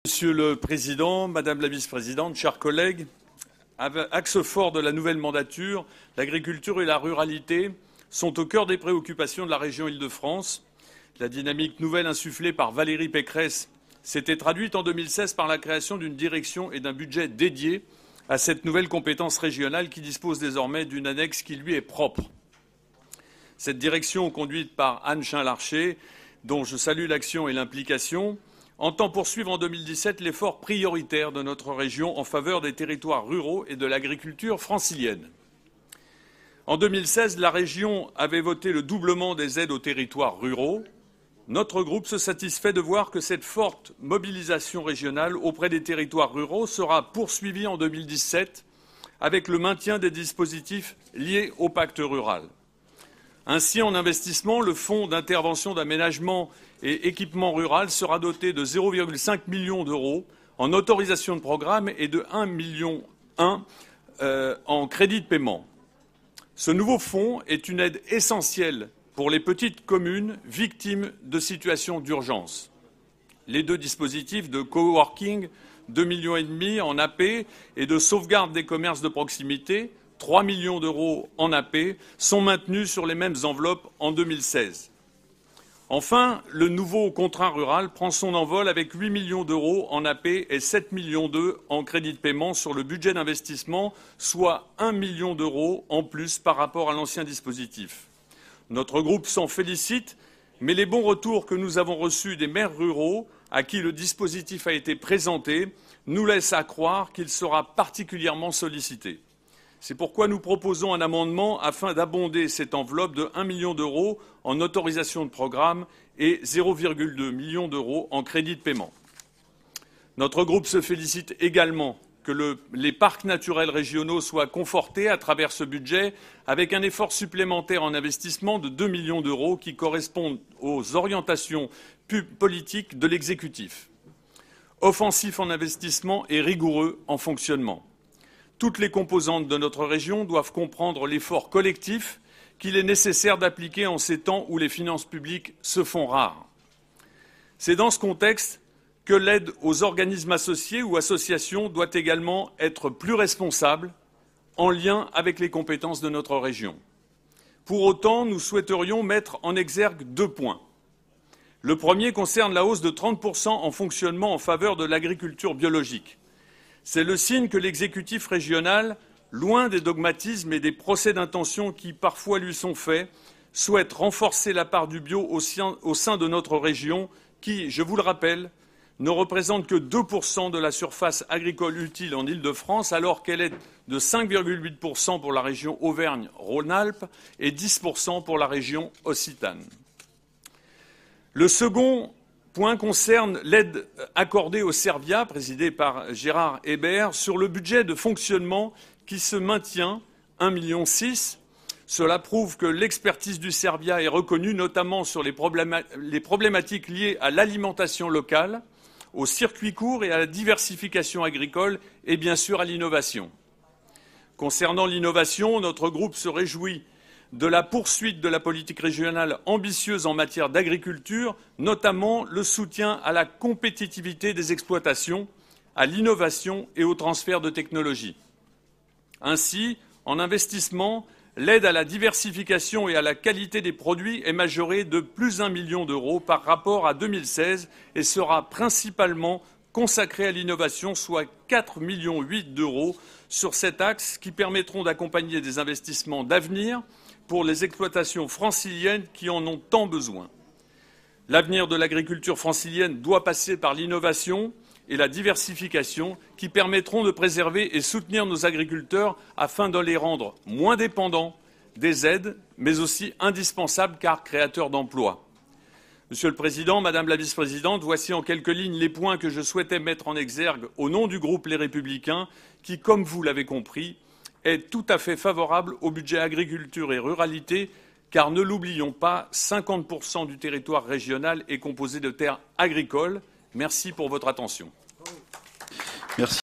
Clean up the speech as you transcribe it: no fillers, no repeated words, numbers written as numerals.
Monsieur le Président, Madame la Vice-présidente, chers collègues, axe fort de la nouvelle mandature, l'agriculture et la ruralité sont au cœur des préoccupations de la région Île-de-France. La dynamique nouvelle insufflée par Valérie Pécresse s'était traduite en 2016 par la création d'une direction et d'un budget dédiés à cette nouvelle compétence régionale qui dispose désormais d'une annexe qui lui est propre. Cette direction, conduite par Anne Chain-Larché, dont je salue l'action et l'implication, entend poursuivre en 2017 l'effort prioritaire de notre région en faveur des territoires ruraux et de l'agriculture francilienne. En 2016, la région avait voté le doublement des aides aux territoires ruraux. Notre groupe se satisfait de voir que cette forte mobilisation régionale auprès des territoires ruraux sera poursuivie en 2017 avec le maintien des dispositifs liés au pacte rural. Ainsi, en investissement, le fonds d'intervention d'aménagement et équipement rural sera doté de 0,5 million d'euros en autorisation de programme et de 1,1 million en crédit de paiement. Ce nouveau fonds est une aide essentielle pour les petites communes victimes de situations d'urgence. Les deux dispositifs de coworking, 2,5 millions en AP, et de sauvegarde des commerces de proximité, 3 millions d'euros en AP, sont maintenus sur les mêmes enveloppes en 2016. Enfin, le nouveau contrat rural prend son envol avec 8 millions d'euros en AP et 7 millions en crédit de paiement sur le budget d'investissement, soit 1 million d'euros en plus par rapport à l'ancien dispositif. Notre groupe s'en félicite, mais les bons retours que nous avons reçus des maires ruraux à qui le dispositif a été présenté nous laissent à croire qu'il sera particulièrement sollicité. C'est pourquoi nous proposons un amendement afin d'abonder cette enveloppe de 1 million d'euros en autorisation de programme et 0,2 million d'euros en crédit de paiement. Notre groupe se félicite également que les parcs naturels régionaux soient confortés à travers ce budget avec un effort supplémentaire en investissement de 2 millions d'euros qui correspondent aux orientations politiques de l'exécutif. Offensif en investissement et rigoureux en fonctionnement. Toutes les composantes de notre région doivent comprendre l'effort collectif qu'il est nécessaire d'appliquer en ces temps où les finances publiques se font rares. C'est dans ce contexte que l'aide aux organismes associés ou associations doit également être plus responsable, en lien avec les compétences de notre région. Pour autant, nous souhaiterions mettre en exergue 2 points. Le premier concerne la hausse de 30% en fonctionnement en faveur de l'agriculture biologique. C'est le signe que l'exécutif régional, loin des dogmatismes et des procès d'intention qui parfois lui sont faits, souhaite renforcer la part du bio au sein de notre région qui, je vous le rappelle, ne représente que 2% de la surface agricole utile en Île-de-France, alors qu'elle est de 5,8% pour la région Auvergne-Rhône-Alpes et 10% pour la région Occitane. Le second point concerne l'aide accordée au Servia, présidé par Gérard Hébert, sur le budget de fonctionnement qui se maintient, 1,6 million. Cela prouve que l'expertise du Servia est reconnue, notamment sur les problématiques liées à l'alimentation locale, aux circuits courts et à la diversification agricole et bien sûr à l'innovation. Concernant l'innovation, notre groupe se réjouit de la poursuite de la politique régionale ambitieuse en matière d'agriculture, notamment le soutien à la compétitivité des exploitations, à l'innovation et au transfert de technologies. Ainsi, en investissement, l'aide à la diversification et à la qualité des produits est majorée de plus 1 million d'euros par rapport à 2016 et sera principalement consacrée à l'innovation, soit 4,8 millions d'euros sur cet axe qui permettront d'accompagner des investissements d'avenir pour les exploitations franciliennes qui en ont tant besoin. L'avenir de l'agriculture francilienne doit passer par l'innovation et la diversification qui permettront de préserver et soutenir nos agriculteurs afin de les rendre moins dépendants des aides, mais aussi indispensables car créateurs d'emplois. Monsieur le Président, Madame la Vice-présidente, voici en quelques lignes les points que je souhaitais mettre en exergue au nom du groupe Les Républicains qui, comme vous l'avez compris, est tout à fait favorable au budget agriculture et ruralité, car ne l'oublions pas, 50% du territoire régional est composé de terres agricoles. Merci pour votre attention. Merci.